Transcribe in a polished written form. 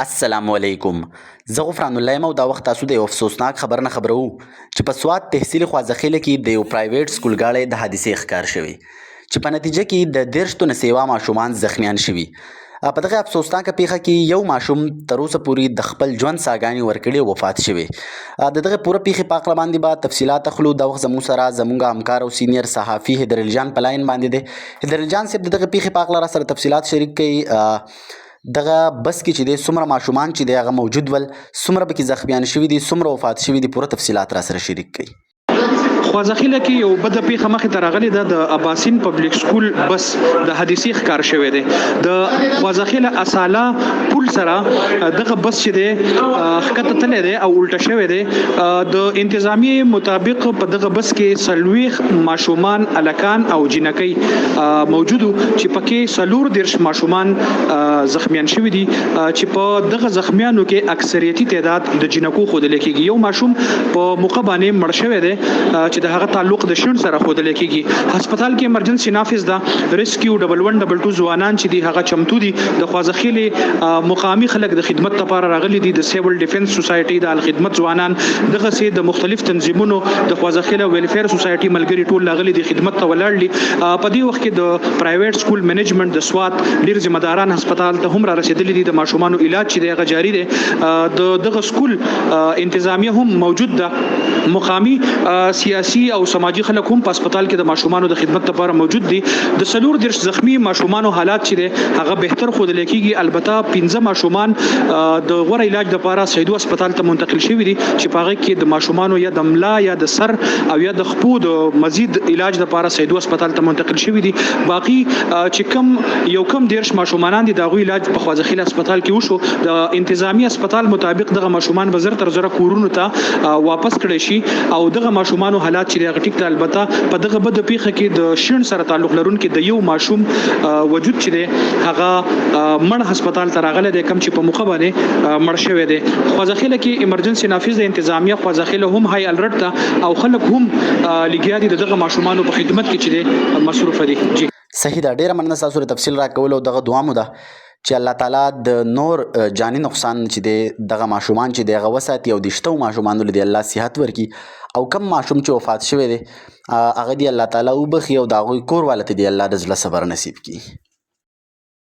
السلام علیکم. زه غفران الله یم او دا وخت تاسو د یو افسوسناک خبر نه خبرو چې په سوات تحصیل خوازخیله کې د یو پرایویټ سکول ګاډی د حادثې ښکار شوی چې په نتیجه کې د 30 تنه سیوا ماشومان زخمیان شوي. په دغه افسوسناکه پیښه کې یو ماشوم تر اوسه پورې د خپل ژوند ساګانې ورکړې او وفات شوی. د دغه پوره پیښې په اړه باندې به تفصیلات اخلو. دا وخت زموږ سره زموږ همکار او سینیر صحافي هدرل جان په لاین باندې دی. هدرل جان صاحب د دغه پیښې په اړه را سره تفصیلات شریک کړي. دغه بس کې چې دی څومره ماشومان چې دی هغه موجود ول، څومره پکې زخمیان شوي دي، څومره وفات شوي دي، پوره تفصیلات را سره شریک کړي. خوازخیله کې یو بده پیښه مخې ته راغلې ده. د اباسین پبلک سکول بس د حادثې ښکار شوی دی. د خوازخیله اصاله پل سره دغه بس چې دی ښکته تللی دی او الټه شوی دی. د انتظامیې مطابق په دغه بس کې 40 ماشومان الکان او جنکۍ موجودو چې پکې 40 ماشومان زخمیان شوي دي چې په دغه زخمیانو کې اکثریتي تعداد د جنکو ښودل کېږي. یو ماشوم په موقع باندې مړ شوی دی چې د هغه تعلق د شڼ سره ښودل کېږي. هسپتال کې ایمرجنسي نافذ ده. ریسکیو 1122 ځوانان چې دي هغه چمتو دي. د خوازخیلې مقامي خلک د خدمت لپاره راغلي دي. د سیول ډیفنس سوسایټي د الخدمت ځوانان دغه سي د مختلف تنظیمونو د خوازخیله ویلفیر سوسایټي ملګري ټول راغلي دي خدمت ته ولاړ دي. په دې وخت کې د پرایویټ سکول منیجمنت د سوات ډیر ذمہ داران هسپتال ته هم را رسیدلي دي. د ماشومانو علاج چې دی هغه جاري دی. دغه سکول انتظامیه هم موجود ده. مقامي سیاسي او سماجی خلک هم په هسپتال کې د ماشومانو د خدمت لپاره موجود دي. د 40 زخمی ماشومانو حالات چې دی هغه بهتر ښودل کېږي. البته 15 ماشومان د غوره علاج لپاره سیدو هسپتال ته منتقل شوي دي چې په هغه کې د ماشومانو یا د ملا یا د سر او یا د خپو د مزید علاج لپاره سیدو هسپتال ته منتقل شوي دي. باقي چې کم 10 ماشومان دي دغه علاج په خوازخیله هسپتال کې وشو. د انتظامی هسپتال مطابق دغه ماشومان به زر تر زر کورونو ته واپس کړي شي او دغه ماشومانو حالات چې دغه ټیک ته البته په دغه بده پیښه کې د شڼ سره تعلق لرونکي د یو ماشوم وجود چې دی هغه مړ هسپتال ته راغلی دی کوم چې په موقع باندې مړ شوی دی. خوازخیله کې ایمرجنسي نافذ د انتظامیه خوازخیله هم های الرټ ته او خلک هم لګیا دي دغه ماشومانو په خدمت کې چې دی مصروف دي. جی صحیح ده. ډیره مننه تاسو ته تفصیل راکول او دغه دعا مو ده چې الله تعالی د نور جاني نقصان چې دی دغه ماشومان چې دی هغه وساتي او د شتو ماشومانو له الله صحت ورکړي او کم ماشوم چې وفات شوی دی هغه دی الله تعالی وبخي او د هغوی کور والته دی الله د زړه صبر نصیب کړي.